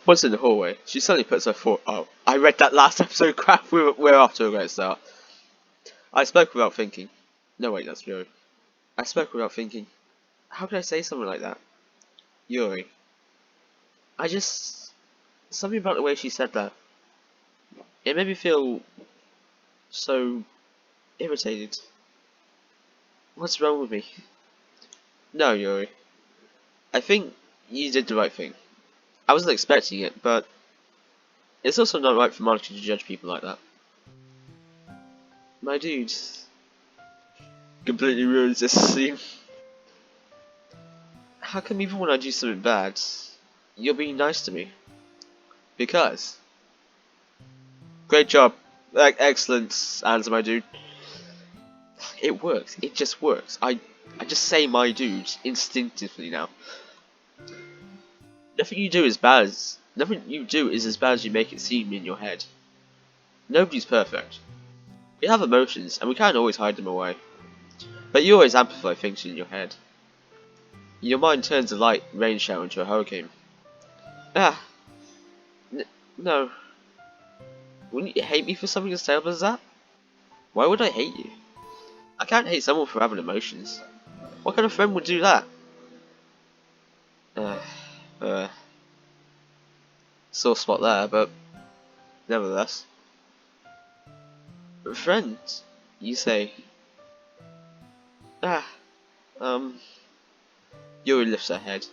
Once in the hallway, she suddenly puts her foot. Oh, I read that last episode. Crap, we're off to a great start. I spoke without thinking. No, wait, that's Yuri. I spoke without thinking. How could I say something like that? Yuri. I just... Something about the way she said that. It made me feel... so... irritated. What's wrong with me? No, Yuri. I think you did the right thing. I wasn't expecting it, but... It's also not right for Monica to judge people like that. My dude... completely ruins this scene. How come even when I do something bad, you're being nice to me? Because. Great job. Excellent answer, my dude. It works. It just works. I just say my dude instinctively now. Nothing you do is as bad as you make it seem in your head. Nobody's perfect. We have emotions, and we can't always hide them away. But you always amplify things in your head. Your mind turns a light rain shower into a hurricane. No. Wouldn't you hate me for something as terrible as that? Why would I hate you? I can't hate someone for having emotions. What kind of friend would do that? Sore spot there, but nevertheless. Friend, you say. Yuri lifts her head.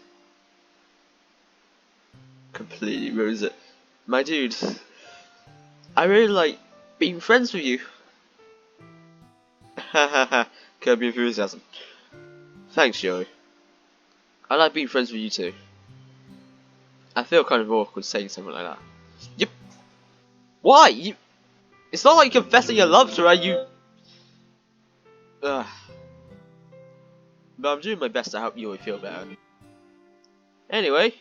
Completely ruins it. My dude, I really like being friends with you. Hahaha, curb your enthusiasm. Thanks, Yuri. I like being friends with you too. I feel kind of awkward saying something like that. Yep. Why? It's not like confessing your love to her, you... But I'm doing my best to help Yuri feel better. Anyway.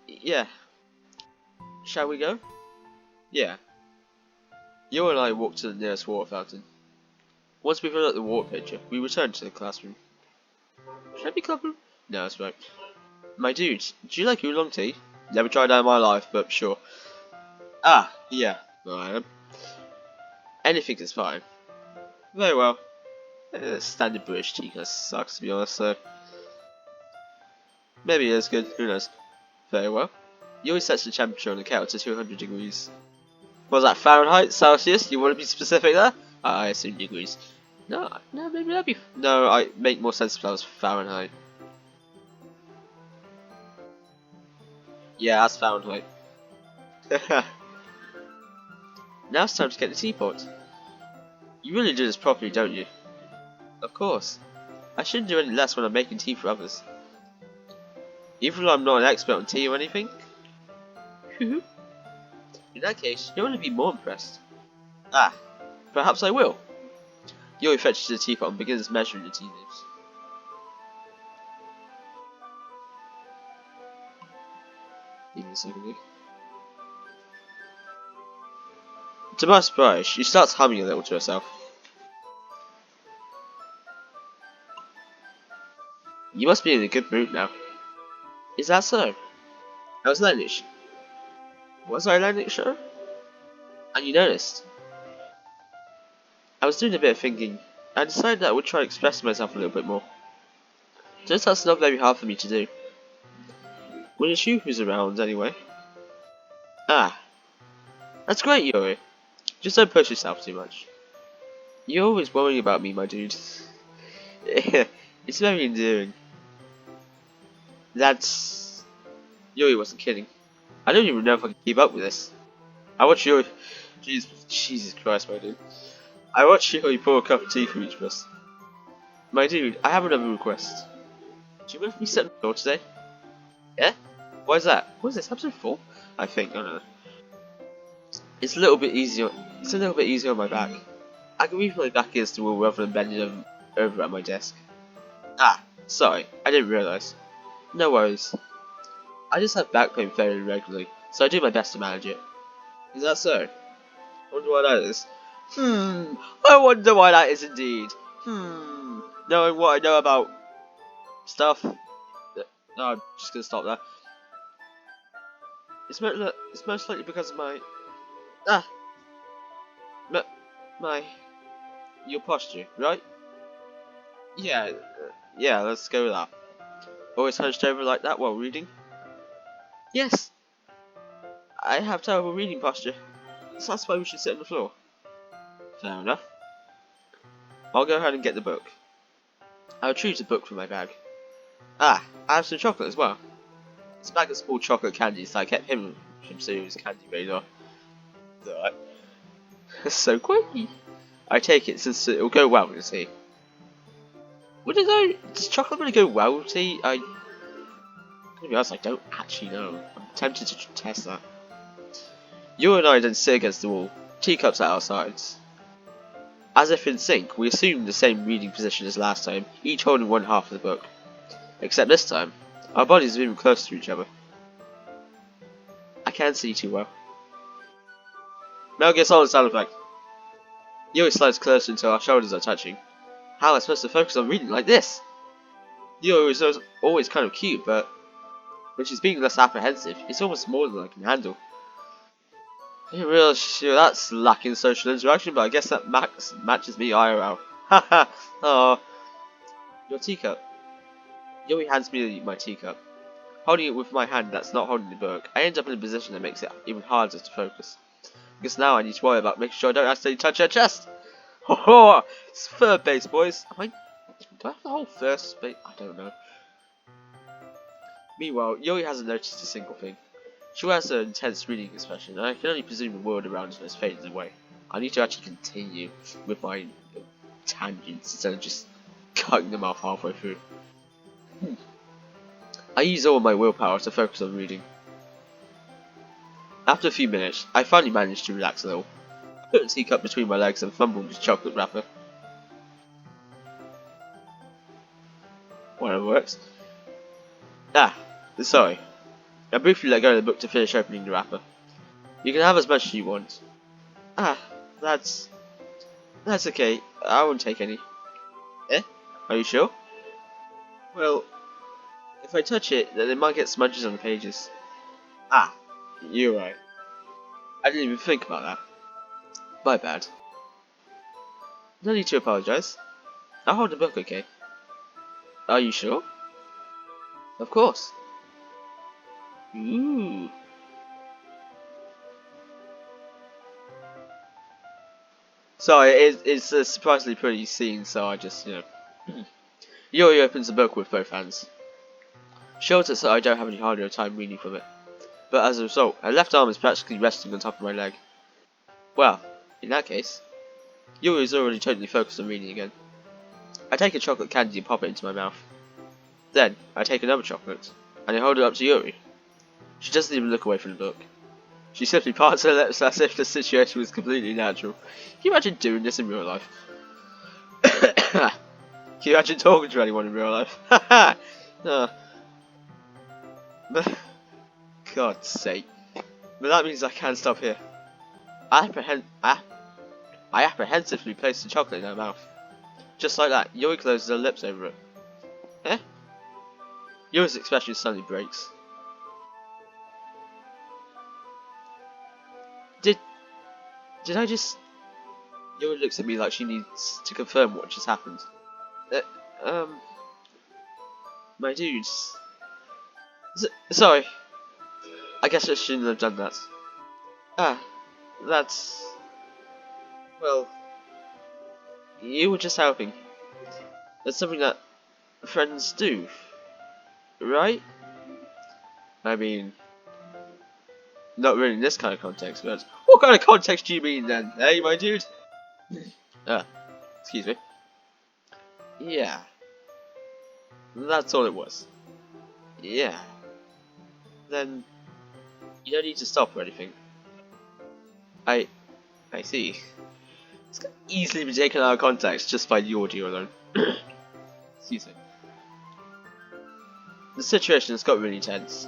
Yeah. Shall we go? Yeah. Yuri and I walked to the nearest water fountain. Once we filled up the water pitcher, we returned to the classroom. Should I be clapping? No, that's right. My dude, do you like oolong tea? Never tried that in my life, but sure. Yeah. Right. Anything is fine. Very well. Standard British tea kind of sucks, to be honest, so... Maybe it is good, who knows. Very well. Yuri sets the temperature on the kettle to 200 degrees. Was that Fahrenheit? Celsius? You want to be specific there? I assume degrees. No, maybe that'd be... No, I make more sense if that was Fahrenheit. Yeah, that's Fahrenheit. Now it's time to get the teapot. You really do this properly, don't you? Of course. I shouldn't do any less when I'm making tea for others. Even though I'm not an expert on tea or anything. In that case, you're going to be more impressed. Perhaps I will. Yuri fetches the teapot and begins measuring the tea leaves. Give me a second. To my surprise, she starts humming a little to herself. You must be in a good mood now. Is that so? I was letting it show. Was I letting it show? And you noticed? I was doing a bit of thinking. I decided that I would try to express myself a little bit more. Just that's not very hard for me to do. When it's you who's around, anyway. That's great, Yuri. Just don't push yourself too much. You're always worrying about me, my dude. It's very endearing. That's... Yuri wasn't kidding. I don't even know if I can keep up with this. I watch Yuri... Jesus Christ, my dude. I watch Yuri pour a cup of tea for each of us. My dude, I have another request. Do you mind if we sit on the floor today? Yeah? Why is that? What is this, episode 4? I think, I don't know. It's a little bit easier on my back. I can move my back against the wall rather than bending over at my desk. Sorry, I didn't realise. No worries. I just have back pain fairly regularly, so I do my best to manage it. Is that so? I wonder why that is. I wonder why that is indeed. Knowing what I know about stuff. No, I'm just gonna stop there. It's most likely because of my ah my, my your posture, right? Yeah, yeah. Let's go with that. Always hunched over like that while reading. Yes, I have terrible reading posture. So that's why we should sit on the floor. Fair enough. I'll go ahead and get the book. I'll choose a book from my bag. Ah, I have some chocolate as well. It's a bag of small chocolate candies, so I kept him from Sue's candy radar. Alright. So quirky. I take it since it'll go well with tea. Would it though? Does chocolate really go well with tea? To be honest, I don't actually know. I'm tempted to test that. You and I then sit against the wall, teacups at our sides. As if in sync, we assume the same reading position as last time, each holding one half of the book. Except this time, our bodies are even closer to each other. I can't see too well. Metal Gear Solid sound effect. Yuri slides closer until our shoulders are touching. How am I supposed to focus on reading like this? Yuri is always kind of cute, but when she's being less apprehensive, it's almost more than I can handle. I didn't realise that's lacking social interaction, but I guess that matches me IRL. Haha. Oh, your teacup. Yuri hands me my teacup. Holding it with my hand that's not holding the book, I end up in a position that makes it even harder to focus. Because now I need to worry about making sure I don't accidentally touch her chest. Ho it's third base, boys. Do I have the whole first base? I don't know. Meanwhile, Yuri hasn't noticed a single thing. She wears an intense reading expression, and I can only presume the world around her is fading away. I need to actually continue with my tangents instead of just cutting them off halfway through. I use all my willpower to focus on reading. After a few minutes, I finally managed to relax a little. I put the teacup between my legs and fumbled with the chocolate wrapper. Whatever works. Ah, sorry. I briefly let go of the book to finish opening the wrapper. You can have as much as you want. Ah, that's okay. I won't take any. Eh? Are you sure? Well, if I touch it, then it might get smudges on the pages. Ah, you're right. I didn't even think about that. My bad. No need to apologise. I'll hold the book, okay? Are you sure? Of course. Ooh. Sorry, it's a surprisingly pretty scene, so I just, Yuri opens the book with both hands. Shows it so I don't have any harder time reading from it. But as a result, her left arm is practically resting on top of my leg. Well, in that case, Yuri is already totally focused on reading again. I take a chocolate candy and pop it into my mouth. Then, I take another chocolate, and I hold it up to Yuri. She doesn't even look away from the book. She simply parts her lips as if the situation was completely natural. Can you imagine doing this in real life? Can you imagine talking to anyone in real life? God's sake. But that means I can't stop here. I apprehensively place the chocolate in her mouth. Just like that, Yuri closes her lips over it. Eh? Yuri's expression suddenly breaks. Did I just... Yuri looks at me like she needs to confirm what just happened. My dudes... Sorry. I guess I shouldn't have done that. Ah, that's... Well... You were just helping. That's something that friends do, right? I mean... Not really in this kind of context, but... What kind of context do you mean then, hey my dude? Excuse me. Yeah. That's all it was. Yeah. Then... You don't need to stop or anything. I see. This could easily be taken out of context just by the audio alone. Excuse me. The situation has got really tense.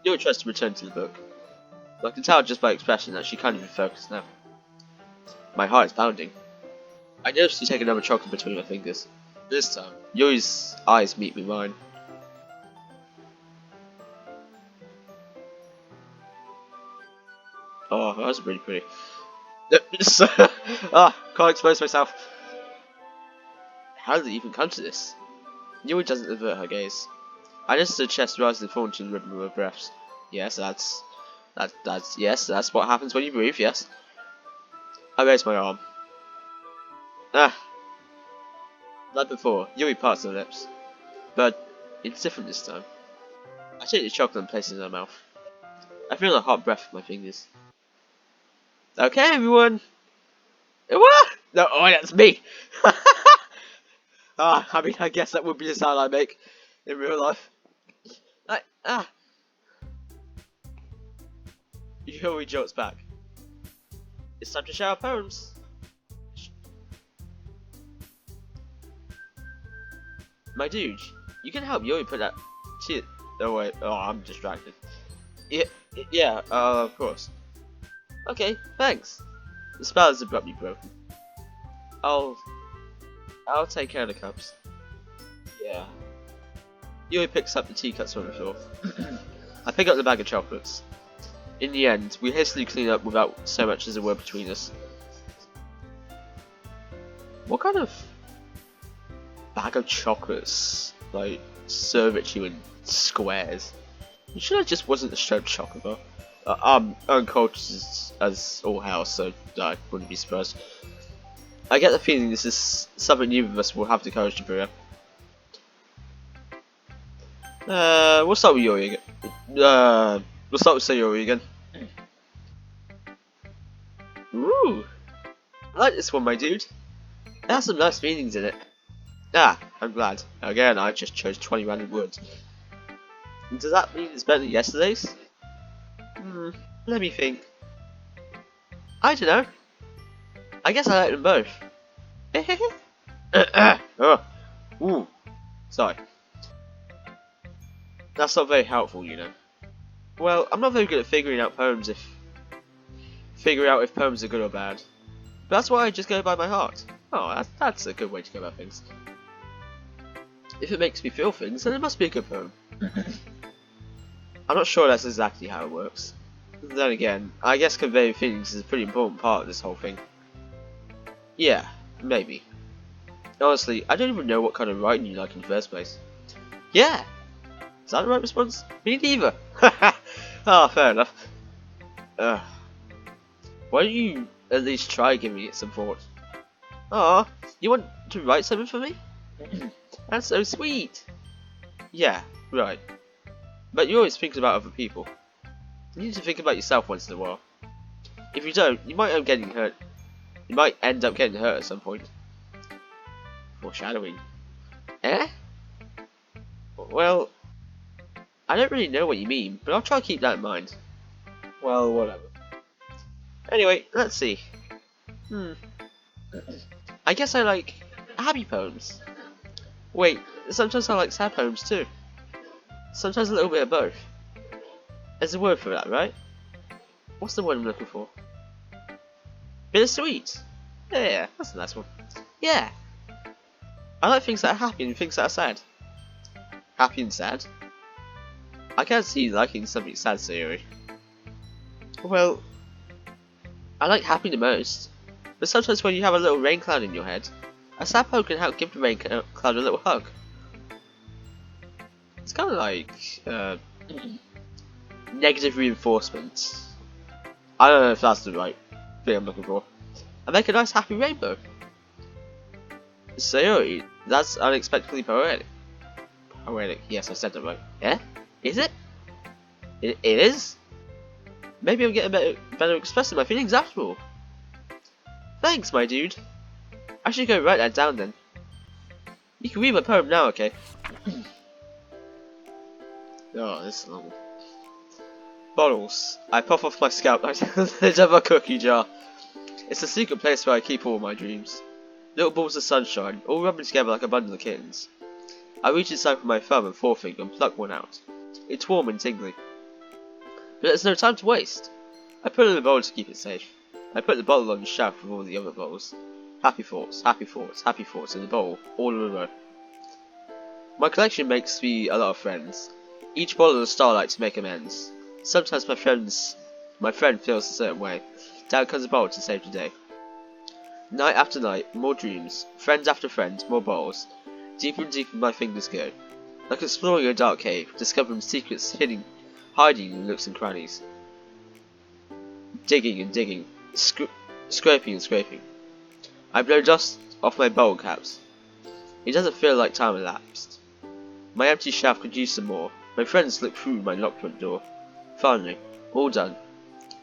Yuri tries to return to the book. But I can tell just by expression that she can't even focus now. My heart is pounding. I notice to take another chocolate between my fingers. This time, Yuri's eyes meet with mine. Oh, that was really pretty. Can't expose myself. How did it even come to this? Yuri doesn't avert her gaze. I noticed her chest rise and fall into the rhythm of her breaths. Yes, that's what happens when you breathe, yes. I raised my arm. Like before, Yuri parts her lips. But it's different this time. I take the chocolate and place it in her mouth. I feel a hot breath with my fingers. Okay, everyone! What? No, oh, that's me! I mean, I guess that would be the sound I make in real life. Yuri jolts back. It's time to share our poems. My dude, you can help Yuri put that shit. Oh wait, I'm distracted. Yeah, of course. Okay, thanks. The spell is abruptly broken. I'll take care of the cups. Yeah. Yuri picks up the teacups from the floor. I pick up the bag of chocolates. In the end, we hastily clean up without so much as a word between us. What kind of bag of chocolates like serve it to you in squares? You sure it just wasn't a straight chocolate bar? I'm uncultured as all hell, so I wouldn't be surprised. I get the feeling this is something neither of us will have the courage to bring up. We'll start with Yuri again. We'll start with Yuri again. Ooh, I like this one, my dude. It has some nice meanings in it. I'm glad. Again, I just chose 20 random words. Does that mean it's better than yesterday's? Let me think. I don't know. I guess I like them both. Ooh, sorry. That's not very helpful, you know. Well, I'm not very good at figuring out if poems are good or bad. But that's why I just go by my heart. Oh, that's a good way to go about things. If it makes me feel things, then it must be a good poem. I'm not sure that's exactly how it works. Then again, I guess conveying feelings is a pretty important part of this whole thing. Yeah, maybe. Honestly, I don't even know what kind of writing you like in the first place. Yeah! Is that the right response? Me neither! Oh, fair enough. Why don't you at least try giving it some thought? Aw, you want to write something for me? That's so sweet! Yeah, right. But you always think about other people. You need to think about yourself once in a while. If you don't, you might end up getting hurt. You might end up getting hurt at some point. Foreshadowing. Eh? Well, I don't really know what you mean, but I'll try to keep that in mind. Well, whatever. Anyway, let's see. I guess I like happy poems. Wait, sometimes I like sad poems too. Sometimes a little bit of both. There's a word for that, right? What's the word I'm looking for? Bittersweet. Yeah, that's a nice one. Yeah. I like things that are happy and things that are sad. Happy and sad? I can't see you liking something sad, Yuri. Well, I like happy the most. But sometimes when you have a little rain cloud in your head, a sad poem can help give the rain cloud a little hug. It's kind of like negative reinforcement. I don't know if that's the right thing I'm looking for. I make a nice happy rainbow. Sayori, that's unexpectedly poetic. Poetic, yes, I said that right. Yeah? Is it? It is? Maybe I'm getting better expressing my feelings after all. Thanks, my dude. I should go write that down then. You can read my poem now, okay? Oh, this is long. Bottles. I pop off my scalp like the of a cookie jar. It's a secret place where I keep all my dreams. Little balls of sunshine, all rubbing together like a bundle of kittens. I reach inside with my thumb and forefinger and pluck one out. It's warm and tingly. But there's no time to waste. I put it in a bowl to keep it safe. I put the bottle on the shelf with all the other bottles. Happy thoughts, happy thoughts, happy thoughts in the bowl, all in a row. My collection makes me a lot of friends. Each bottle of starlight to make amends. Sometimes my friends My friend feels a certain way. Down comes a bottle to save the day. Night after night, more dreams. Friends after friends, more bottles. Deeper and deeper my fingers go. Like exploring a dark cave, discovering secrets hiding in nooks and crannies. Digging and digging. Scraping and scraping. I blow dust off my bottle caps. It doesn't feel like time elapsed. My empty shelf could use some more. My friends look through my locked front door. Finally, all done.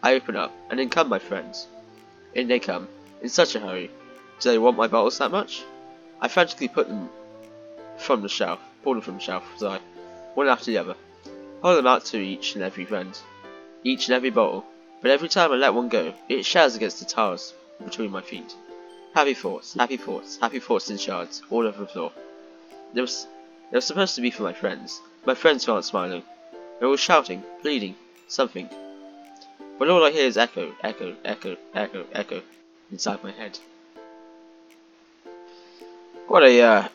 I open up, and in come my friends. In they come, in such a hurry. Do they want my bottles that much? I frantically pull them from the shelf, one after the other. Hold them out to each and every friend. Each and every bottle. But every time I let one go, it shatters against the tiles between my feet. Happy thoughts, happy thoughts, happy thoughts in shards, all over the floor. They were supposed to be for my friends. My friends weren't smiling. They were shouting, pleading, something. But all I hear is echo, echo, echo, echo, echo, inside my head. What a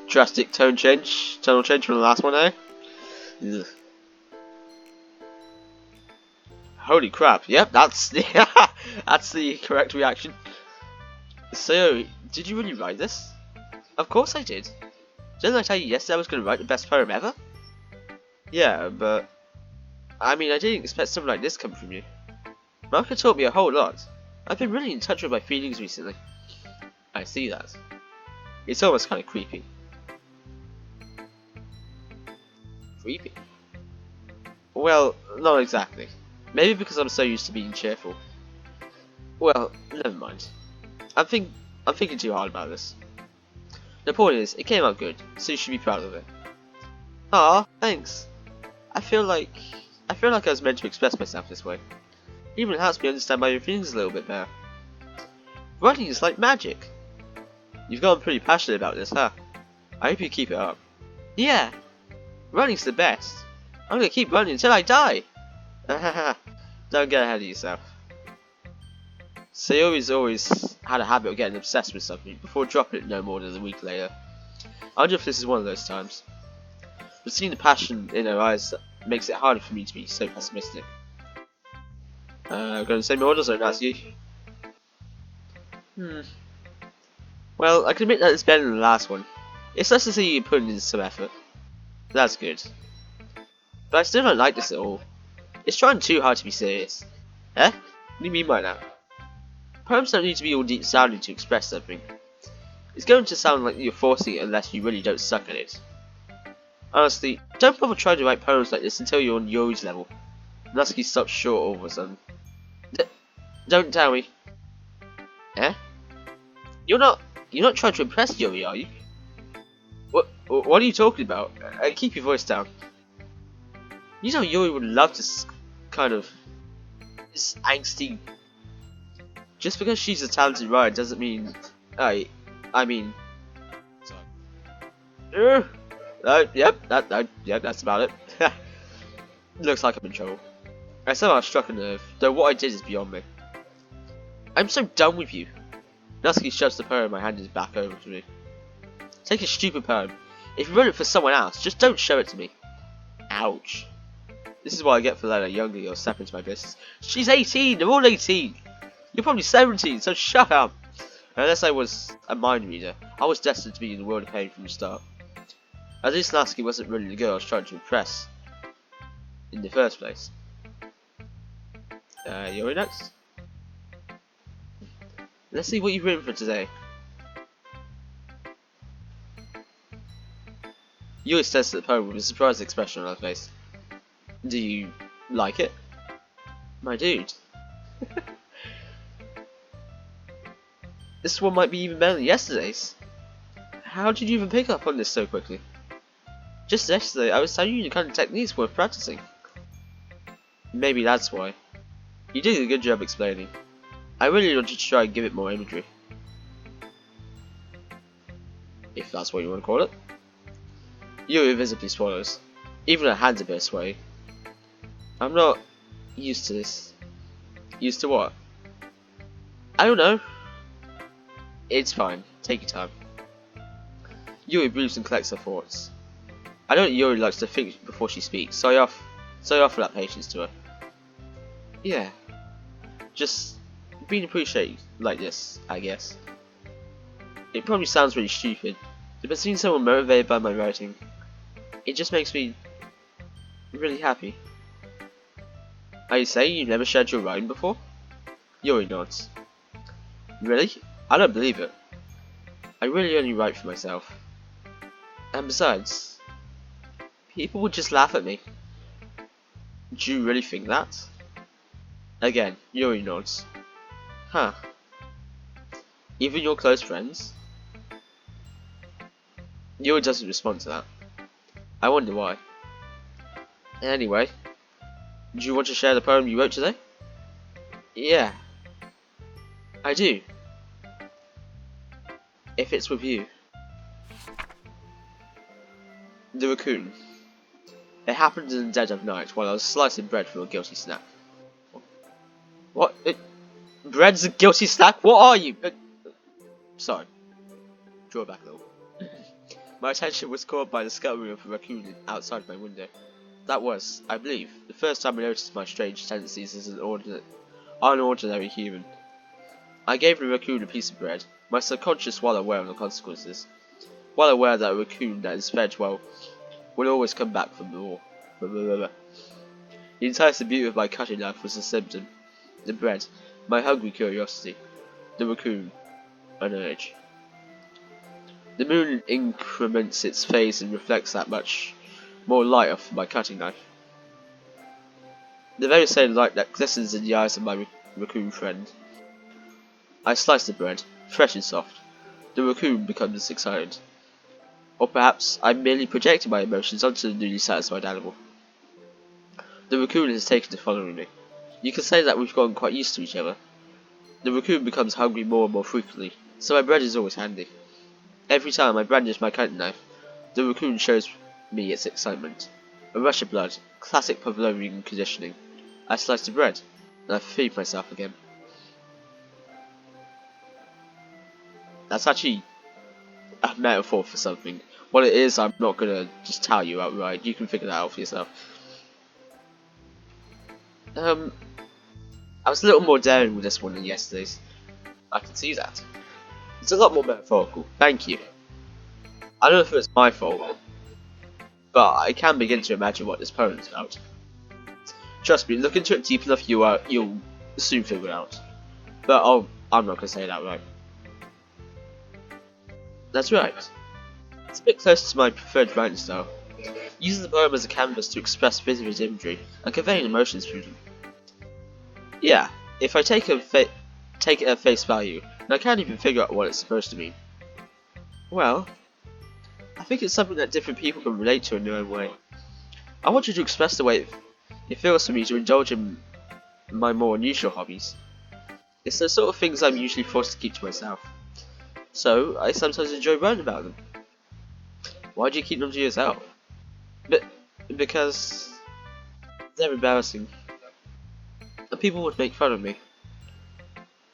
drastic tonal change from the last one, eh? Ugh. Holy crap! Yep, that's the correct reaction. So, did you really write this? Of course I did. Didn't I tell you yesterday I was going to write the best poem ever? Yeah, but I mean, I didn't expect something like this coming from you. Marco taught me a whole lot. I've been really in touch with my feelings recently. I see that. It's almost kind of creepy. Creepy? Well, not exactly. Maybe because I'm so used to being cheerful. Well, never mind. I'm thinking too hard about this. The point is, it came out good, so you should be proud of it. Ah, thanks. I feel like I was meant to express myself this way. It even helps me understand my own feelings a little bit better. Writing is like magic. You've gone pretty passionate about this, huh? I hope you keep it up. Yeah, running's the best. I'm gonna keep running until I die. Don't get ahead of yourself. So Yuri's always had a habit of getting obsessed with something before dropping it no more than a week later. I wonder if this is one of those times. But seeing the passion in her eyes makes it harder for me to be so pessimistic. Going to say more orders or ask you? Well, I can admit that it's better than the last one. It's nice to see you putting in some effort. That's good. But I still don't like this at all. It's trying too hard to be serious. Eh? What do you mean by that? Poems don't need to be all deep sounding to express something. It's going to sound like you're forcing it unless you really don't suck at it. Honestly, don't bother trying to write poems like this until you're on Yuri's level. Nusky stops short all of a sudden. Don't tell me. Eh? You're not trying to impress Yuri, are you? What are you talking about? Keep your voice down. You know Yuri would love to kind of this angsty. Just because she's a talented writer doesn't mean I mean. Sorry. Yep, that's about it. Looks like I'm in trouble. I somehow struck a nerve, though what I did is beyond me. I'm so done with you. Nusky shoves the poem I handed back over to me. Take a stupid poem. If you wrote it for someone else, just don't show it to me. Ouch. This is what I get for letting a young girl step into my business. She's 18, they're all 18. You're probably 17, so shut up. Unless I was a mind reader, I was destined to be in the world of pain from the start. At least Nusky wasn't really the girl I was trying to impress in the first place. Yuri next? Let's see what you've written for today. Yuri stares at the poem with a surprised expression on her face. Do you like it? My dude. This one might be even better than yesterday's. How did you even pick up on this so quickly? Just yesterday, I was telling you the kind of techniques worth practicing. Maybe that's why. You did a good job explaining. I really wanted to try and give it more imagery. If that's what you want to call it. Yuri visibly swallows. Even her hands a bit sway. I'm not used to this. Used to what? I don't know. It's fine. Take your time. Yuri breathes and collects her thoughts. I know that Yuri likes to think before she speaks, so I offer that patience to her. Yeah, just being appreciated like this, I guess. It probably sounds really stupid, but seeing someone motivated by my writing, it just makes me really happy. I say you've never shared your writing before? Yuri nods. Really? I don't believe it. I really only write for myself. And besides, people would just laugh at me. Do you really think that? Again, Yuri nods. Huh. Even your close friends? Yuri doesn't respond to that. I wonder why. Anyway, do you want to share the poem you wrote today? Yeah, I do. If it's with you. The raccoon. It happened in the dead of night while I was slicing bread for a guilty snack. What? Bread's a guilty snack? What are you? Sorry. Draw back a little. My attention was caught by the scuttling of a raccoon outside my window. That was, I believe, the first time I noticed my strange tendencies as an unordinary human. I gave the raccoon a piece of bread, my subconscious well aware of the consequences. Well aware that a raccoon that is fed well would always come back for more. The enticing beauty of my cutting knife was a symptom. The bread, my hungry curiosity. The raccoon, an urge. The moon increments its phase and reflects that much more light off my cutting knife. The very same light that glistens in the eyes of my raccoon friend. I slice the bread, fresh and soft. The raccoon becomes excited. Or perhaps I'm merely projecting my emotions onto the newly satisfied animal. The raccoon has taken to following me. You can say that we've gotten quite used to each other. The raccoon becomes hungry more and more frequently, so my bread is always handy. Every time I brandish my cutting knife, the raccoon shows me its excitement. A rush of blood, classic Pavlovian conditioning. I slice the bread, and I feed myself again. That's actually a metaphor for something. What it is, I'm not gonna just tell you outright. You can figure that out for yourself. I was a little more daring with this one than yesterday's. I can see that. It's a lot more metaphorical. Thank you. I don't know if it's my fault, but I can begin to imagine what this poem is about. Trust me, look into it deep enough, you'll soon figure it out. But I'm not gonna say that right. That's right. It's a bit closer to my preferred writing style. Using the poem as a canvas to express vivid imagery and conveying emotions through them. Yeah, if I take it at face value, and I can't even figure out what it's supposed to mean. Well, I think it's something that different people can relate to in their own way. I want you to express the way it feels for me to indulge in my more unusual hobbies. It's the sort of things I'm usually forced to keep to myself. So, I sometimes enjoy writing about them. Why do you keep them to yourself? Because they're embarrassing. And people would make fun of me.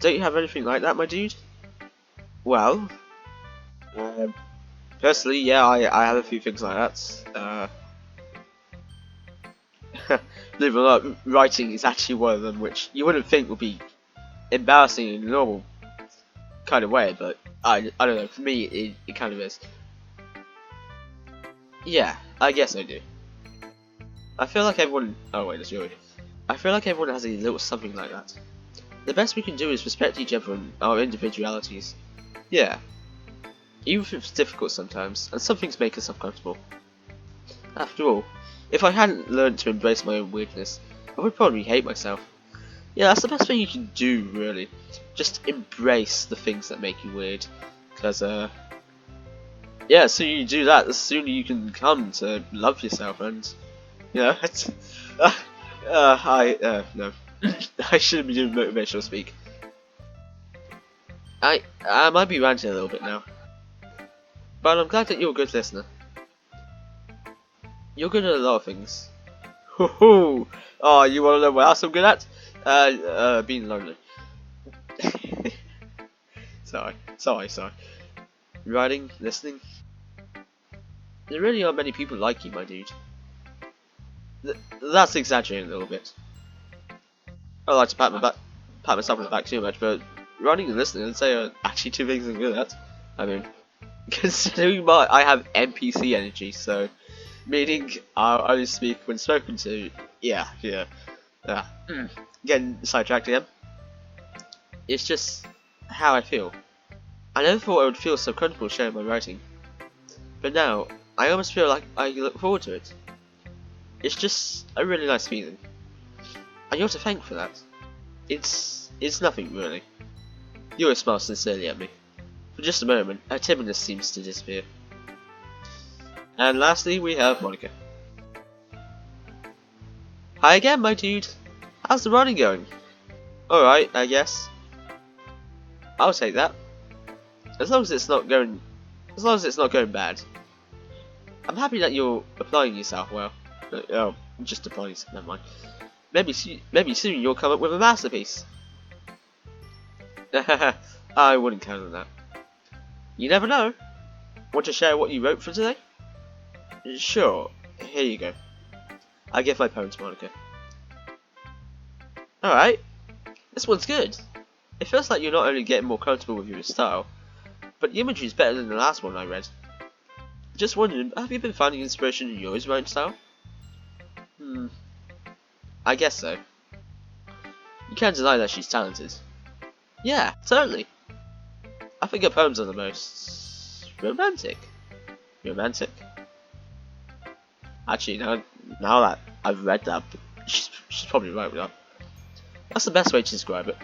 Don't you have anything like that, my dude? Well, personally, yeah, I have a few things like that. Believe it or not, writing is actually one of them, which you wouldn't think would be embarrassing in a normal kind of way, but I don't know, for me it kind of is. Yeah, I guess I do. I feel like everyone... Oh wait, that's Yuri. I feel like everyone has a little something like that. The best we can do is respect each other and our individualities. Yeah. Even if it's difficult sometimes, and some things make us uncomfortable. After all, if I hadn't learned to embrace my own weirdness, I would probably hate myself. Yeah, that's the best thing you can do, really. Just embrace the things that make you weird. Because, yeah, the sooner you do that, the sooner you can come to love yourself, and, you know, no. I shouldn't be doing motivational speak. I might be ranting a little bit now. But I'm glad that you're a good listener. You're good at a lot of things. Hoo-hoo! Oh, you wanna know what else I'm good at? Being lonely. Sorry. Writing, listening. There really aren't many people like you, my dude. That's exaggerating a little bit. I like to pat myself on the back too much, but running and listening, I'd say are actually two things I'm good at. I mean, considering I have NPC energy, so meaning I'll only speak when spoken to. Yeah. Getting sidetracked again. It's just how I feel. I never thought I would feel so comfortable sharing my writing, but now I almost feel like I look forward to it. It's just a really nice feeling, and you're to thank for that. It's nothing really. Yuri smiles sincerely at me. For just a moment, her timidness seems to disappear. And lastly, we have Monica. Hi again, my dude. How's the running going? Alright, I guess. I'll take that. As long as it's not going bad. I'm happy that you're applying yourself well. Oh, just applying yourself, never mind. Maybe soon you'll come up with a masterpiece. I wouldn't count on that. You never know. Want to share what you wrote for today? Sure, here you go. I give my poem to Monica. Alright, this one's good. It feels like you're not only getting more comfortable with your style, but the imagery is better than the last one I read. Just wondering, have you been finding inspiration in Yuri's writing style? I guess so. You can't deny that she's talented. Yeah, totally. I think her poems are the most romantic. Romantic? Actually, now that I've read that, she's probably right with that. That's the best way to describe it.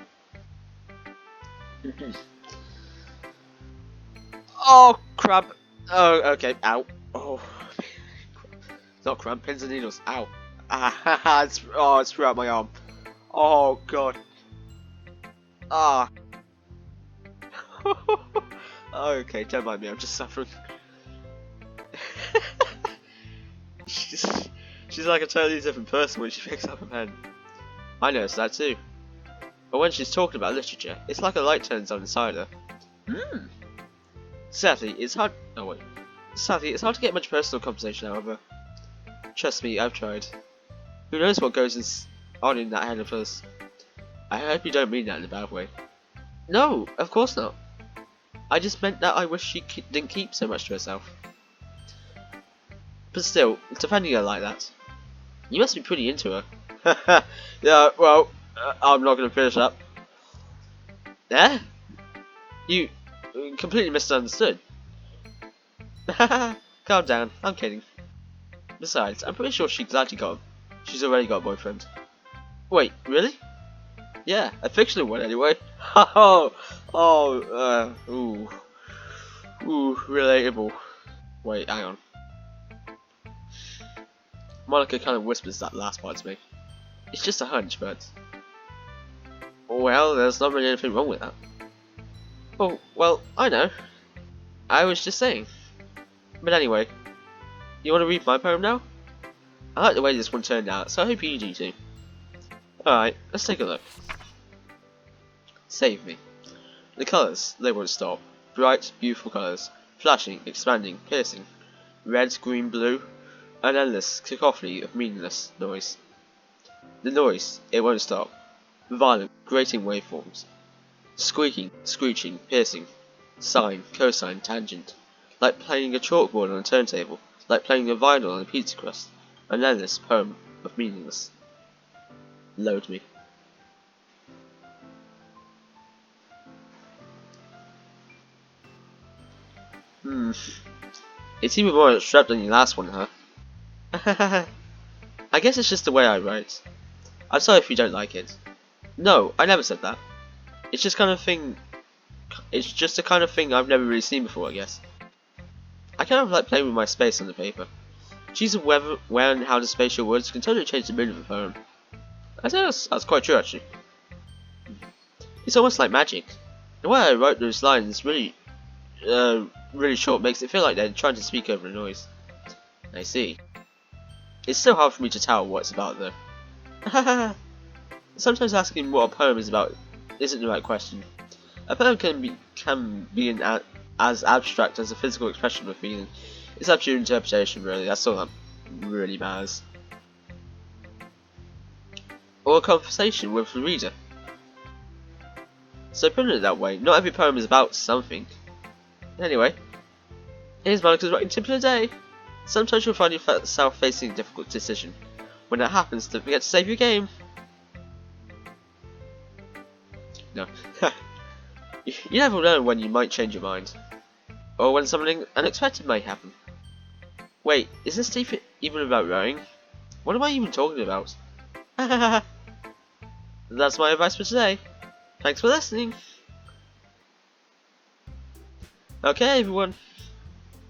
Oh, crap. Oh, okay. Ow. Oh, not crap. Pins and needles. Ow. Ah, it's throughout my arm. Oh, God. Ah. Okay, don't mind me. I'm just suffering. She's like a totally different person when she picks up a pen. I noticed that too. But when she's talking about literature, it's like a light turns on inside her. Sadly, it's hard. Oh wait. Sadly, it's hard to get much personal conversation out of her. Trust me, I've tried. Who knows what goes on in that head of hers? I hope you don't mean that in a bad way. No, of course not. I just meant that I wish she didn't keep so much to herself. But still, defending her like that. You must be pretty into her. Yeah, well, I'm not going to finish up. Eh? You completely misunderstood. Calm down, I'm kidding. Besides, I'm pretty sure she's already got a boyfriend. Wait, really? Yeah, a fictional one anyway. Ooh, relatable. Wait, hang on. Monica kind of whispers that last part to me. It's just a hunch, but... Well, there's not really anything wrong with that. Oh, well, I know. I was just saying. But anyway, you want to read my poem now? I like the way this one turned out, so I hope you do too. Alright, let's take a look. Save me. The colours, they won't stop. Bright, beautiful colours. Flashing, expanding, piercing. Red, green, blue. An endless cacophony of meaningless noise. The noise, it won't stop. Violent, grating waveforms. Squeaking, screeching, piercing. Sine, cosine, tangent. Like playing a chalkboard on a turntable. Like playing a vinyl on a pizza crust. An endless poem of meaningless. Load me. It's even more abstract than your last one, huh? I guess it's just the way I write. I'm sorry if you don't like it. No, I never said that. It's just It's just a kind of thing I've never really seen before, I guess. I kind of like playing with my space on the paper. Choosing where and how to space your words can totally change the mood of a poem. I think that's quite true, actually. It's almost like magic. The way I wrote those lines really short makes it feel like they're trying to speak over a noise. I see. It's so hard for me to tell what it's about, though. Sometimes asking what a poem is about isn't the right question. A poem can be as abstract as a physical expression of a feeling. It's up to your interpretation, really. That's all that really matters. or a conversation with the reader. So putting it that way, not every poem is about something. Anyway, here's Monica's writing tip of the day. Sometimes you'll find yourself facing a difficult decision. When that happens, don't forget to save your game. No. You never know when you might change your mind. Or when something unexpected may happen. Wait, is this tape even about rowing? What am I even talking about? That's my advice for today. Thanks for listening. Okay everyone,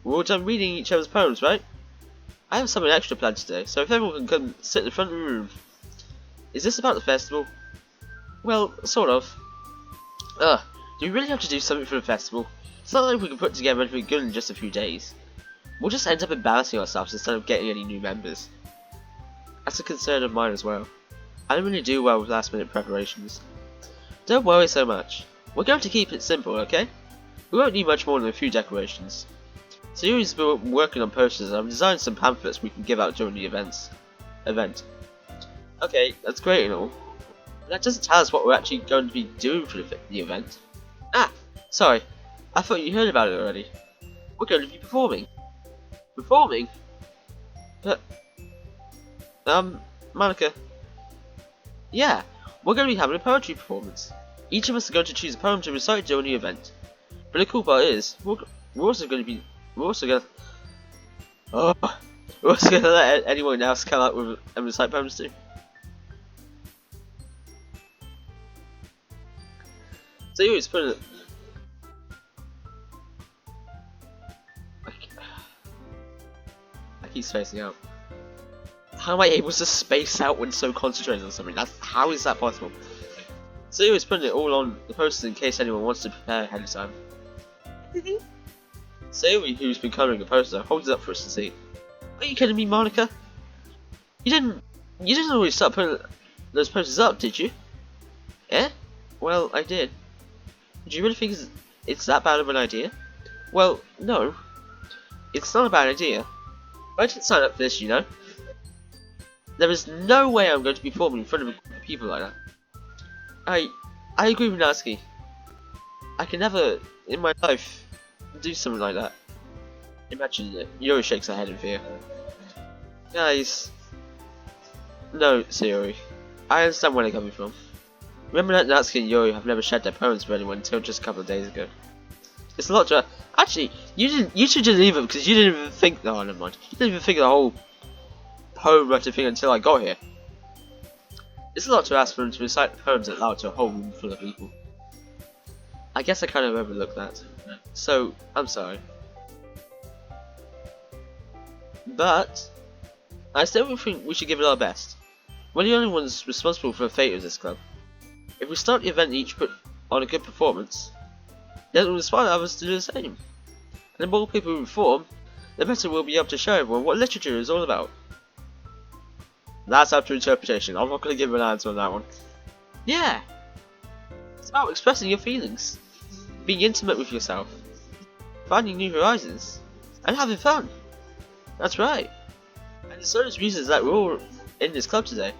we're all done reading each other's poems, right? I have something extra planned today, so if everyone can come sit in the front of the room. Is this about the festival? Well, sort of. Do we really have to do something for the festival? It's not like we can put together anything good in just a few days. We'll just end up embarrassing ourselves instead of getting any new members. That's a concern of mine as well. I don't really do well with last minute preparations. Don't worry so much. We're going to keep it simple, okay? We won't need much more than a few decorations. So Yuri's been working on posters and I've designed some pamphlets we can give out during the event. Okay, that's great and all. But that doesn't tell us what we're actually going to be doing for the event. Ah, sorry. I thought you heard about it already. We're going to be performing. Performing? But, Monica. Yeah, we're going to be having a poetry performance. Each of us are going to choose a poem to recite during the event. But the cool part is, we're also going to let anyone else come out with and recite poems too. So Yuri's putting it. I keep spacing out. How am I able to space out when so concentrated on something? How is that possible? So Yuri's putting it all on the posters in case anyone wants to prepare ahead of time. So Yuri, who's been colouring a poster, holds it up for us to see. Are you kidding me, Monica? You didn't always start putting those posters up, did you? Eh? Well, I did. Do you really think it's that bad of an idea? Well, no. It's not a bad idea. I didn't sign up for this, you know. There is no way I'm going to be performing in front of people like that. I agree with Natsuki. I can never, in my life, do something like that. Imagine it. Yuri shakes her head in fear. Guys. No, Sayori. I understand where they're coming from. Remember that Natsuki and Yuri have never shared their poems with anyone until just a couple of days ago. It's a lot to... Actually, you two didn't either because you didn't even think... Oh, never mind. You didn't even think of the whole poem writing thing until I got here. It's a lot to ask for them to recite the poems out loud to a whole room full of people. I guess I kind of overlooked that. So, I'm sorry. But, I still think we should give it our best. We're the only ones responsible for the fate of this club. If we start the event and each put on a good performance, then it will inspire others to do the same. And the more people we perform, the better we'll be able to show everyone what literature is all about. That's up to interpretation. I'm not going to give an answer on that one. Yeah! It's about expressing your feelings, being intimate with yourself, finding new horizons, and having fun. That's right. And there's so many reasons that we're all in this club today.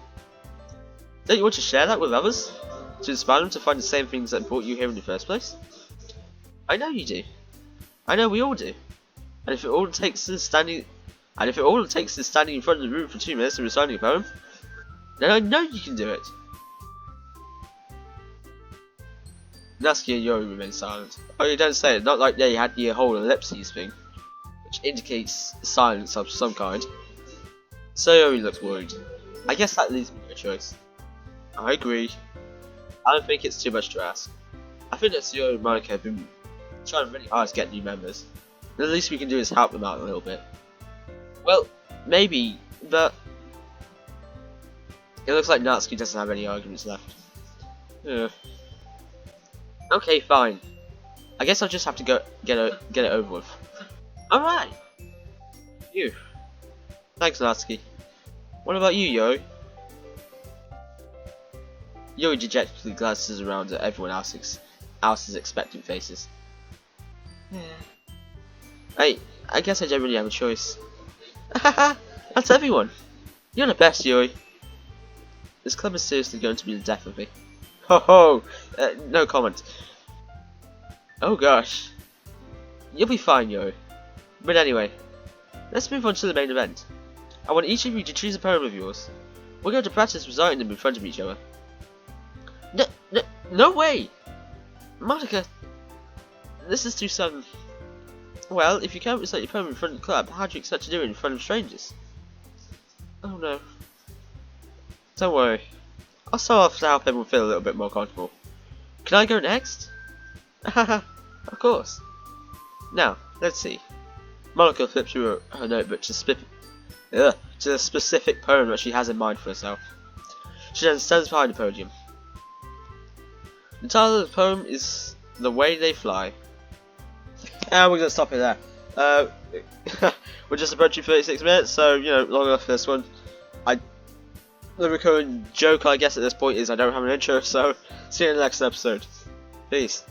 Don't you want to share that with others? To inspire them to find the same things that brought you here in the first place? I know you do. I know we all do. And if it all takes is standing in front of the room for 2 minutes and reciting a poem, then I know you can do it. Natsuki and Yuri remain silent. Oh, you don't say it, not like they had the whole ellipses thing, which indicates silence of some kind. So Yuri looks worried. I guess that leaves me no choice. I agree. I don't think it's too much to ask. I think that Sayori and Monica have been trying really hard to get new members. The least we can do is help them out a little bit. Well, maybe, but it looks like Natsuki doesn't have any arguments left. Okay, fine. I guess I'll just have to go get it over with. Alright! You. Thanks, Natsuki. What about you, Yuri? Yuri dejectedly glances around at everyone else's expectant faces. I guess I don't really have a choice. That's everyone. You're the best, Yuri. This club is seriously going to be the death of me. Ho ho! No comment. Oh gosh. You'll be fine, Yuri. But anyway, let's move on to the main event. I want each of you to choose a poem of yours. We're going to practice reciting them in front of each other. No way! Monica, this is too sudden. Well, if you can't recite your poem in front of the club, how do you expect to do it in front of strangers? Oh no. Don't worry. I'll start off to help everyone feel a little bit more comfortable. Can I go next? Haha, of course. Now, let's see. Monica flips through her notebook to the specific poem that she has in mind for herself. She then stands behind the podium. The title of the poem is The Way They Fly. And we're going to stop it there. We're just approaching 36 minutes, so, you know, long enough for this one. The recurring joke, I guess, at this point is I don't have an intro, so see you in the next episode. Peace.